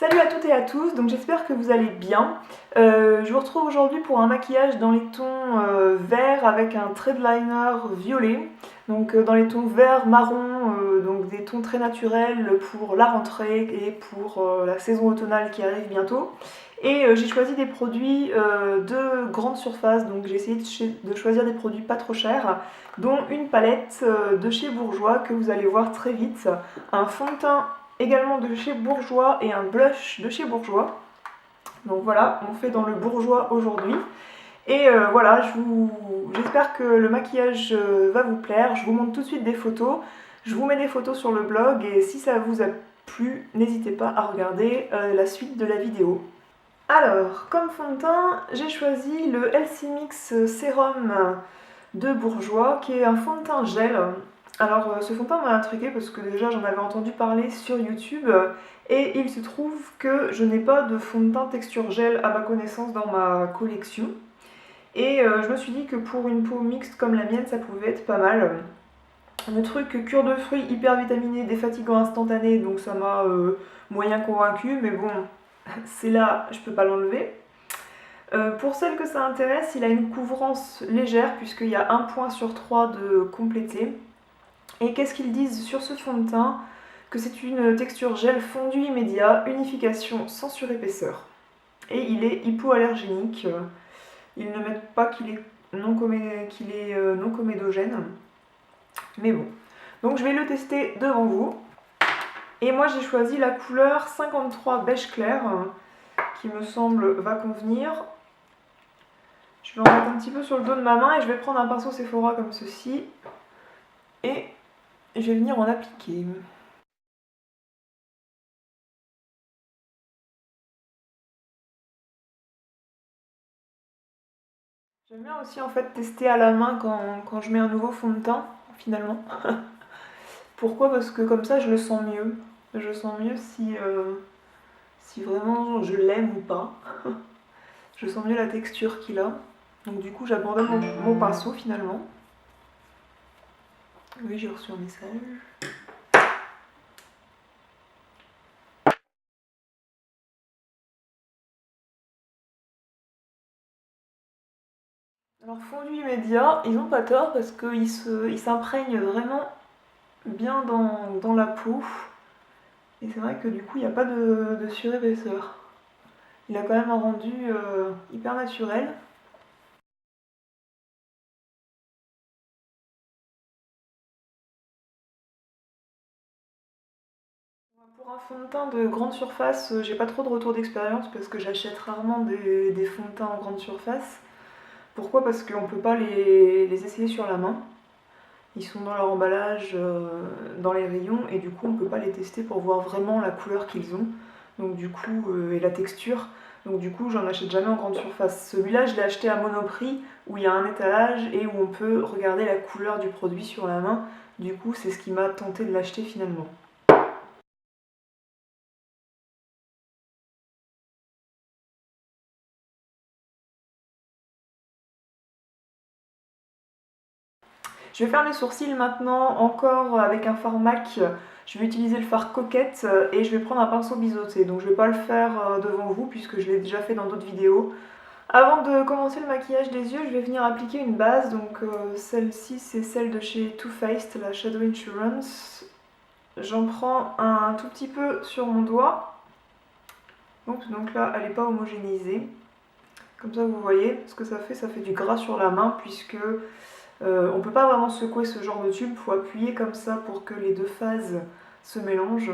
Salut à toutes et à tous, donc j'espère que vous allez bien. Je vous retrouve aujourd'hui pour un maquillage dans les tons verts avec un trait de liner violet. Donc dans les tons vert, marron, donc des tons très naturels pour la rentrée et pour la saison automnale qui arrive bientôt. Et j'ai choisi des produits de grande surface, donc j'ai essayé de choisir des produits pas trop chers, dont une palette de chez Bourjois que vous allez voir très vite, un fond de teint également de chez Bourjois et un blush de chez Bourjois. Donc voilà, on fait dans le Bourjois aujourd'hui. Et voilà, j'espère que le maquillage va vous plaire. Je vous montre tout de suite des photos. Je vous mets des photos sur le blog et si ça vous a plu, n'hésitez pas à regarder la suite de la vidéo. Alors, comme fond de teint, j'ai choisi le LC Mix Sérum de Bourjois, qui est un fond de teint gel. Alors ce fond de teint m'a intriguée parce que déjà j'en avais entendu parler sur YouTube et il se trouve que je n'ai pas de fond de teint texture gel à ma connaissance dans ma collection. Et je me suis dit que pour une peau mixte comme la mienne, ça pouvait être pas mal. Le truc cure de fruits hyper vitaminé, défatigant instantané, donc ça m'a moyen convaincu, mais bon, c'est là, je peux pas l'enlever. Pour celles que ça intéresse, il a une couvrance légère puisqu'il y a 1 point sur 3 de complété. Et qu'est-ce qu'ils disent sur ce fond de teint? Que c'est une texture gel fondu immédiat, unification sans surépaisseur. Et il est hypoallergénique. Ils ne mettent pas qu'il est non comédogène. Mais bon. Donc je vais le tester devant vous. Et moi j'ai choisi la couleur 53 beige clair, qui me semble va convenir. Je vais en mettre un petit peu sur le dos de ma main et je vais prendre un pinceau Sephora comme ceci. Et je vais venir en appliquer. J'aime bien aussi en fait tester à la main quand je mets un nouveau fond de teint, finalement. Pourquoi? Parce que comme ça je le sens mieux. Je sens mieux si vraiment je l'aime ou pas. Je sens mieux la texture qu'il a. Donc du coup j'abandonne mon pinceau finalement. Oui, j'ai reçu un message. Alors fondu immédiat, ils n'ont pas tort parce qu'ils s'imprègnent vraiment bien dans la peau. Et c'est vrai que du coup il n'y a pas de surépaisseur. Il a quand même un rendu hyper naturel. Pour un fond de teint de grande surface, j'ai pas trop de retour d'expérience parce que j'achète rarement des fonds de teint en grande surface. Pourquoi? Parce qu'on peut pas les essayer sur la main. Ils sont dans leur emballage, dans les rayons, et du coup on peut pas les tester pour voir vraiment la couleur qu'ils ont. Donc du coup, et la texture. Donc du coup j'en achète jamais en grande surface. Celui-là je l'ai acheté à Monoprix où il y a un étalage et où on peut regarder la couleur du produit sur la main. Du coup c'est ce qui m'a tenté de l'acheter finalement. Je vais faire mes sourcils maintenant encore avec un fard MAC. Je vais utiliser le fard Coquette et je vais prendre un pinceau biseauté. Donc je ne vais pas le faire devant vous puisque je l'ai déjà fait dans d'autres vidéos. Avant de commencer le maquillage des yeux, je vais venir appliquer une base. Donc celle-ci c'est celle de chez Too Faced, la Shadow Insurance. J'en prends un tout petit peu sur mon doigt. Donc là elle n'est pas homogénéisée. Comme ça vous voyez ce que ça fait du gras sur la main puisque on ne peut pas vraiment secouer ce genre de tube, il faut appuyer comme ça pour que les deux phases se mélangent.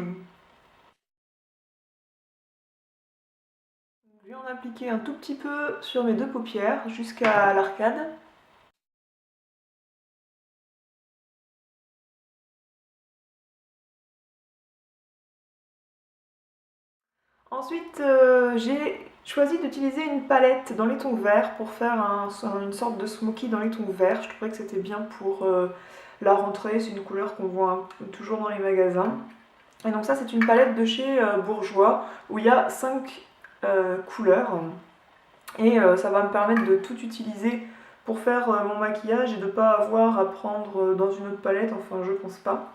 Je vais en appliquer un tout petit peu sur mes deux paupières jusqu'à l'arcade. Ensuite, j'ai choisi d'utiliser une palette dans les tons verts pour faire une sorte de smoky dans les tons verts. Je trouvais que c'était bien pour la rentrée, c'est une couleur qu'on voit toujours dans les magasins. Et donc ça c'est une palette de chez Bourjois où il y a 5 couleurs. Et ça va me permettre de tout utiliser pour faire mon maquillage et de ne pas avoir à prendre dans une autre palette, enfin je pense pas.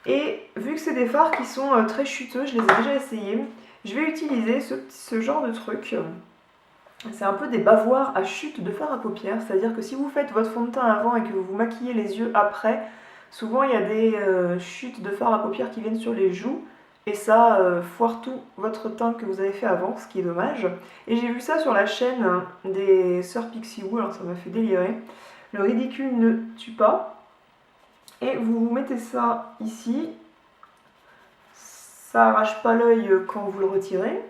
Et vu que c'est des fards qui sont très chuteux, je les ai déjà essayés, Je vais utiliser ce genre de truc. C'est un peu des bavoirs à chute de fard à paupières, c'est-à-dire que si vous faites votre fond de teint avant et que vous vous maquillez les yeux après, souvent il y a des chutes de fard à paupières qui viennent sur les joues, et ça foire tout votre teint que vous avez fait avant, ce qui est dommage. Et j'ai vu ça sur la chaîne des sœurs Pixie Woo, alors ça m'a fait délirer. Le ridicule ne tue pas. Et vous mettez ça ici. Ça arrache pas l'œil quand vous le retirez.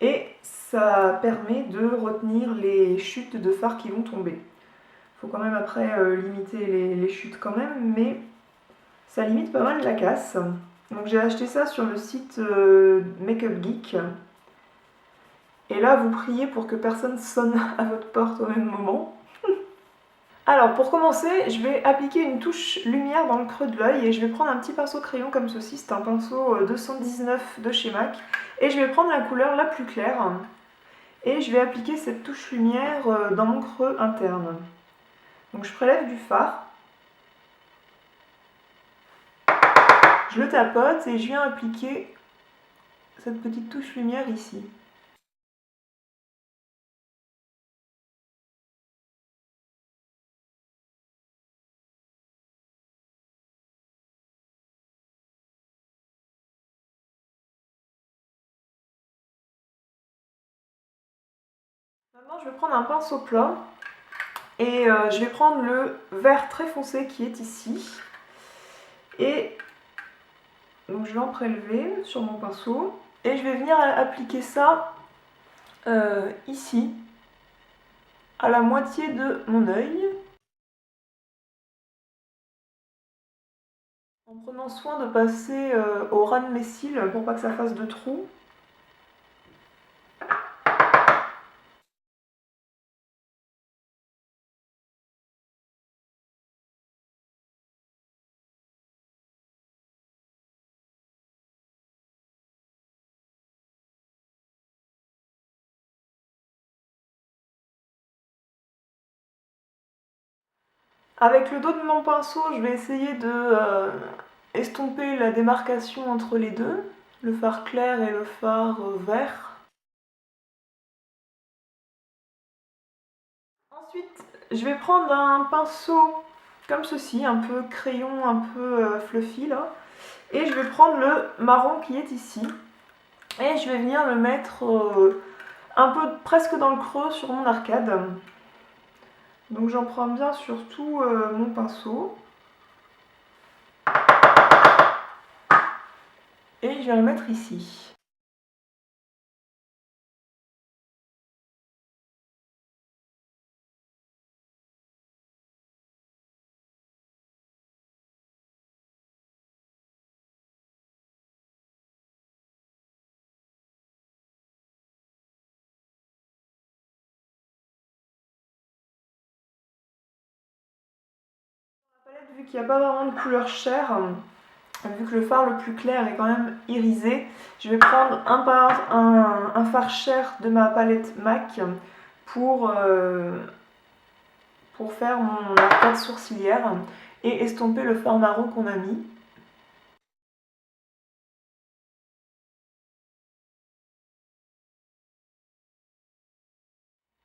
Et ça permet de retenir les chutes de fard qui vont tomber. Il faut quand même après limiter les chutes quand même, mais ça limite pas mal la casse. Donc j'ai acheté ça sur le site Makeup Geek. Et là, vous priez pour que personne sonne à votre porte au même moment. Alors pour commencer, je vais appliquer une touche lumière dans le creux de l'œil et je vais prendre un petit pinceau crayon comme ceci, c'est un pinceau 219 de chez MAC. Et je vais prendre la couleur la plus claire et je vais appliquer cette touche lumière dans mon creux interne. Donc je prélève du fard, je le tapote et je viens appliquer cette petite touche lumière ici. Maintenant je vais prendre un pinceau plat et je vais prendre le vert très foncé qui est ici. Et donc je vais en prélever sur mon pinceau et je vais venir appliquer ça ici, à la moitié de mon œil, en prenant soin de passer au ras de mes cils pour pas que ça fasse de trous. Avec le dos de mon pinceau, je vais essayer de estomper la démarcation entre les deux, le fard clair et le fard vert. Ensuite, je vais prendre un pinceau comme ceci, un peu crayon, un peu fluffy là, et je vais prendre le marron qui est ici, et je vais venir le mettre un peu presque dans le creux sur mon arcade. Donc j'en prends bien sur tout mon pinceau. Et je viens le mettre ici. Dans la palette, vu qu'il n'y a pas vraiment de couleur chair, vu que le fard le plus clair est quand même irisé, je vais prendre un fard chair de ma palette MAC pour faire mon arcade sourcilière et estomper le fard marron qu'on a mis.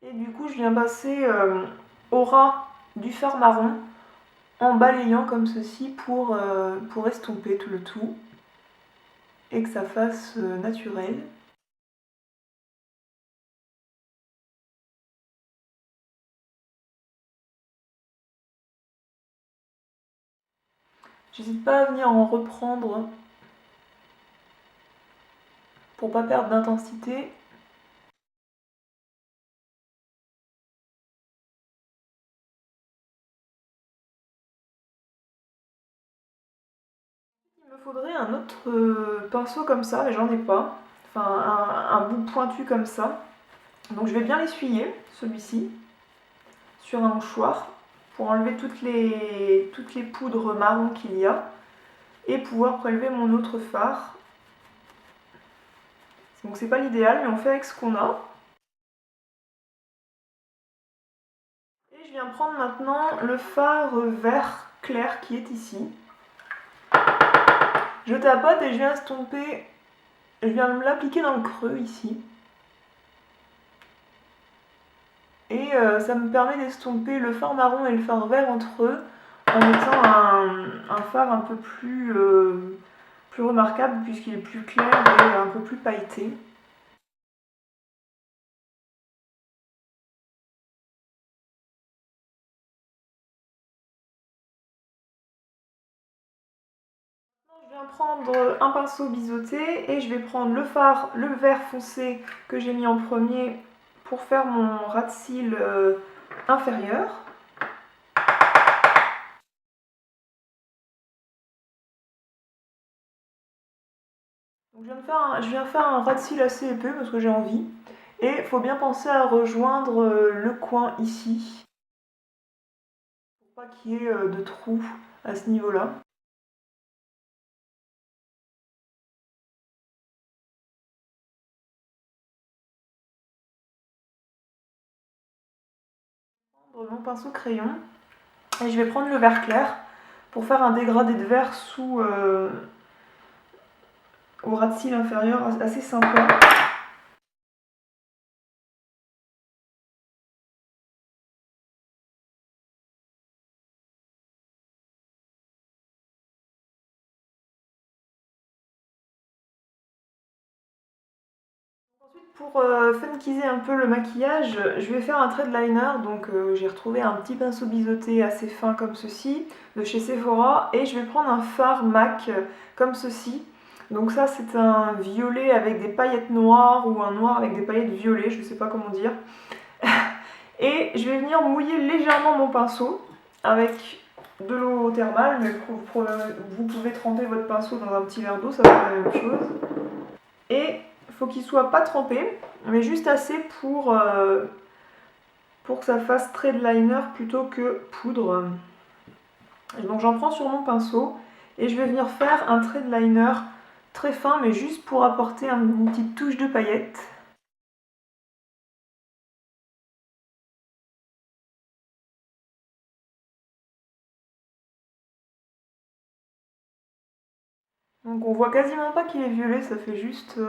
Et du coup, je viens passer au ras du fard marron en balayant comme ceci pour estomper tout le tout et que ça fasse naturel. J'hésite pas à venir en reprendre pour pas perdre d'intensité. Il me faudrait un autre pinceau comme ça, mais j'en ai pas. Enfin, un bout pointu comme ça. Donc je vais bien l'essuyer, celui-ci, sur un mouchoir, pour enlever toutes les poudres marron qu'il y a, et pouvoir prélever mon autre fard. Donc c'est pas l'idéal, mais on fait avec ce qu'on a. Et je viens prendre maintenant le fard vert clair qui est ici. Je tapote et je viens estomper je viens me l'appliquer dans le creux ici. Et ça me permet d'estomper le fard marron et le fard vert entre eux en mettant un fard un peu plus remarquable puisqu'il est plus clair et un peu plus pailleté. Je viens prendre un pinceau biseauté et je vais prendre le vert foncé que j'ai mis en premier pour faire mon ras de cils inférieur. Donc je viens faire un ras de cils assez épais parce que j'ai envie. Et il faut bien penser à rejoindre le coin ici, pour pas qu'il y ait de trous à ce niveau-là. Mon pinceau crayon et je vais prendre le vert clair pour faire un dégradé de vert au ras de cils inférieur assez sympa. Ensuite, pour funkiser un peu le maquillage, je vais faire un trait de liner. Donc j'ai retrouvé un petit pinceau biseauté assez fin comme ceci de chez Sephora et je vais prendre un fard MAC comme ceci. Donc ça c'est un violet avec des paillettes noires ou un noir avec des paillettes violettes, je ne sais pas comment dire. Et je vais venir mouiller légèrement mon pinceau avec de l'eau thermale, mais vous pouvez tremper votre pinceau dans un petit verre d'eau, ça va faire la même chose. Et il faut qu'il soit pas trempé, mais juste assez pour que ça fasse trait de liner plutôt que poudre. Et donc j'en prends sur mon pinceau et je vais venir faire un trait de liner très fin, mais juste pour apporter une petite touche de paillettes. Donc on voit quasiment pas qu'il est violet, ça fait juste...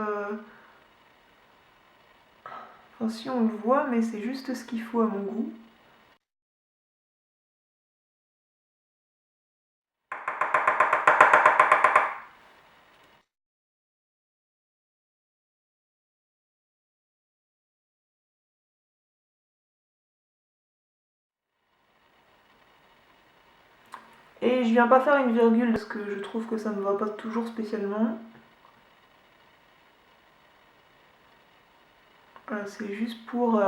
Enfin si on le voit, mais c'est juste ce qu'il faut à mon goût. Et je viens pas faire une virgule parce que je trouve que ça ne va pas toujours spécialement. Voilà, c'est juste pour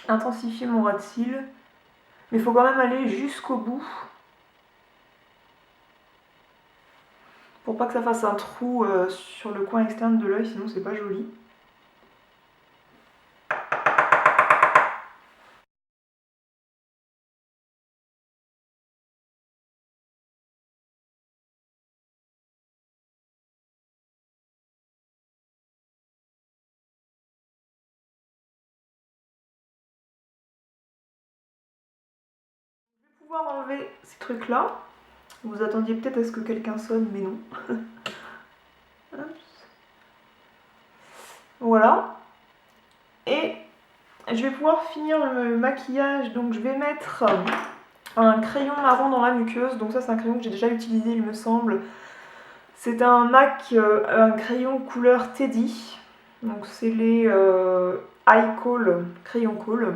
intensifier mon ras de cils. Mais il faut quand même aller jusqu'au bout. Pour pas que ça fasse un trou sur le coin externe de l'œil, sinon c'est pas joli. Je vais pouvoir enlever ces trucs là. Vous attendiez peut-être à ce que quelqu'un sonne, mais non. Voilà. Et je vais pouvoir finir le maquillage. Donc je vais mettre un crayon marron dans la muqueuse. Donc ça c'est un crayon que j'ai déjà utilisé il me semble. C'est un MAC, un crayon couleur Teddy. Donc c'est les High Kohl, crayon Kohl.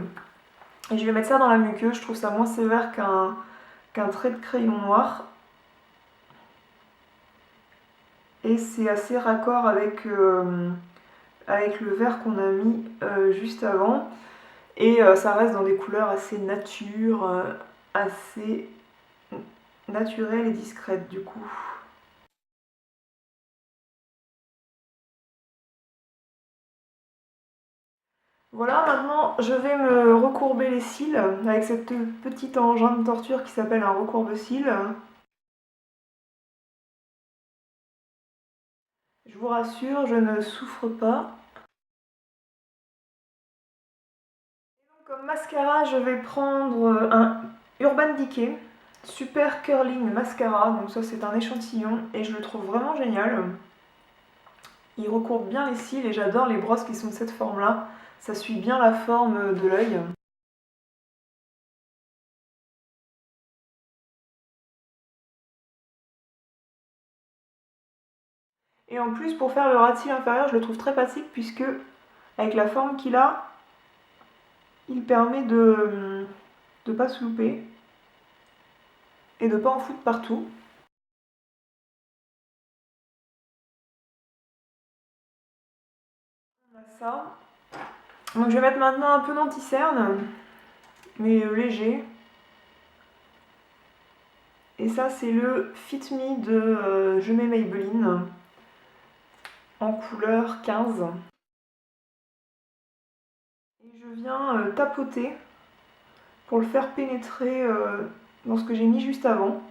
Et je vais mettre ça dans la muqueuse. Je trouve ça moins sévère qu'un trait de crayon noir. Et c'est assez raccord avec le vert qu'on a mis juste avant. Et ça reste dans des couleurs assez nature, assez naturelles et discrètes du coup. Voilà, maintenant je vais me recourber les cils avec cette petite engin de torture qui s'appelle un recourbe-cils. Je vous rassure, je ne souffre pas. Et donc, comme mascara, je vais prendre un Urban Decay Super Curling Mascara. Donc ça c'est un échantillon et je le trouve vraiment génial. Il recourbe bien les cils et j'adore les brosses qui sont de cette forme-là. Ça suit bien la forme de l'œil. Et en plus, pour faire le ras de cils inférieur, je le trouve très pratique puisque, avec la forme qu'il a, il permet de ne pas se louper et de ne pas en foutre partout. On a ça. Donc je vais mettre maintenant un peu d'anti-cerne, mais léger. Et ça, c'est le Fit Me de Je mets Maybelline en couleur 15. Et je viens tapoter pour le faire pénétrer dans ce que j'ai mis juste avant.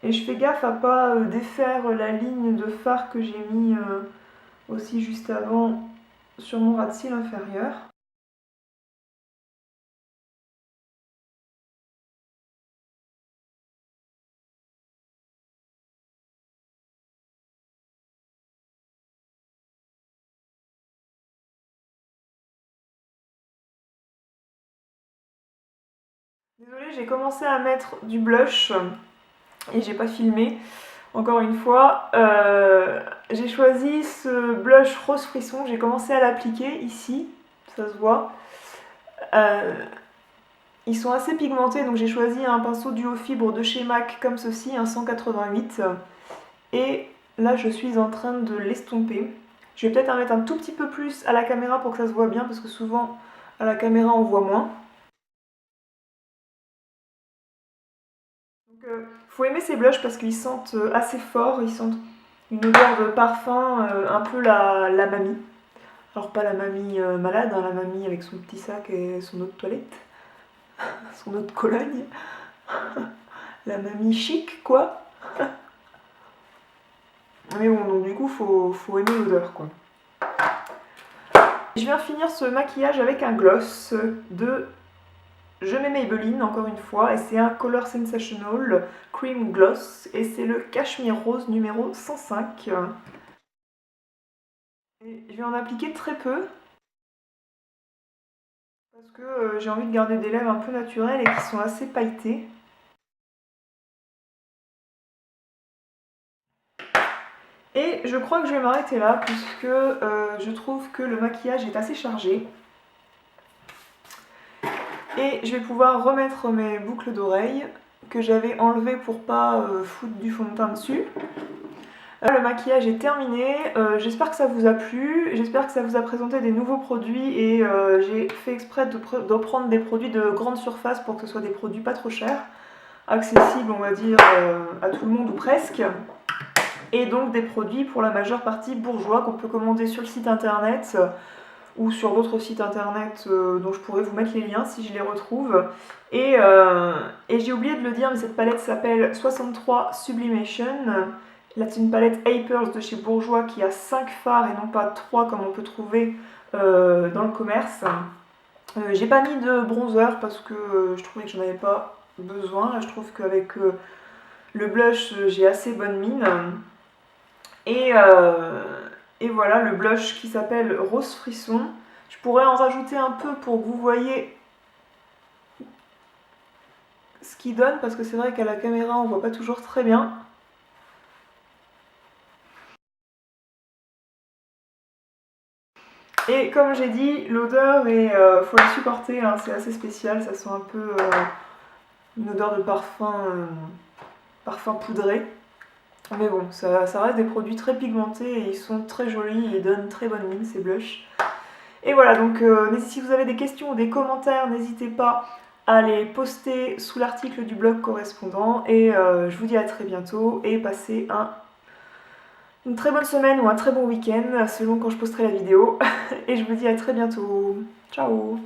Et je fais gaffe à pas défaire la ligne de fard que j'ai mis aussi juste avant sur mon ras de cils inférieur. Désolée, j'ai commencé à mettre du blush et j'ai pas filmé. Encore une fois, j'ai choisi ce blush rose frisson. J'ai commencé à l'appliquer ici, ça se voit. Ils sont assez pigmentés, donc j'ai choisi un pinceau duo fibre de chez MAC comme ceci, un 188. Et là, je suis en train de l'estomper. Je vais peut-être en mettre un tout petit peu plus à la caméra pour que ça se voit bien, parce que souvent, à la caméra, on voit moins. Donc, faut aimer ces blushs parce qu'ils sentent assez fort, ils sentent une odeur de parfum, un peu la mamie. Alors pas la mamie malade, hein, la mamie avec son petit sac et son eau de toilette, son eau de Cologne. La mamie chic, quoi. Mais bon, donc du coup, faut aimer l'odeur, quoi. Je viens finir ce maquillage avec un gloss de Je mets Maybelline, encore une fois, et c'est un Color Sensational Cream Gloss, et c'est le Cachemire Rose numéro 105. Et je vais en appliquer très peu, parce que j'ai envie de garder des lèvres un peu naturelles et qui sont assez pailletées. Et je crois que je vais m'arrêter là, puisque je trouve que le maquillage est assez chargé. Et je vais pouvoir remettre mes boucles d'oreilles que j'avais enlevées pour pas foutre du fond de teint dessus. Le maquillage est terminé, j'espère que ça vous a plu, j'espère que ça vous a présenté des nouveaux produits et j'ai fait exprès de prendre des produits de grande surface pour que ce soit des produits pas trop chers, accessibles on va dire à tout le monde ou presque, et donc des produits pour la majeure partie bourgeois qu'on peut commander sur le site internet ou sur d'autres sites internet dont je pourrais vous mettre les liens si je les retrouve. Et j'ai oublié de le dire, mais cette palette s'appelle 63 Sublimation. Là, c'est une palette Apers de chez Bourjois qui a 5 fards et non pas 3 comme on peut trouver dans le commerce. J'ai pas mis de bronzer parce que je trouvais que j'en avais pas besoin. Là, je trouve qu'avec le blush, j'ai assez bonne mine. Et voilà le blush qui s'appelle Rose Frisson. Je pourrais en rajouter un peu pour que vous voyez ce qu'il donne, parce que c'est vrai qu'à la caméra on voit pas toujours très bien. Et comme j'ai dit, l'odeur, faut la supporter, hein, c'est assez spécial, ça sent un peu une odeur de parfum, parfum poudré. Mais bon, ça reste des produits très pigmentés et ils sont très jolis et donnent très bonne mine ces blushs. Et voilà, donc si vous avez des questions ou des commentaires, n'hésitez pas à les poster sous l'article du blog correspondant. Et je vous dis à très bientôt et passez une très bonne semaine ou un très bon week-end selon quand je posterai la vidéo. Et je vous dis à très bientôt. Ciao!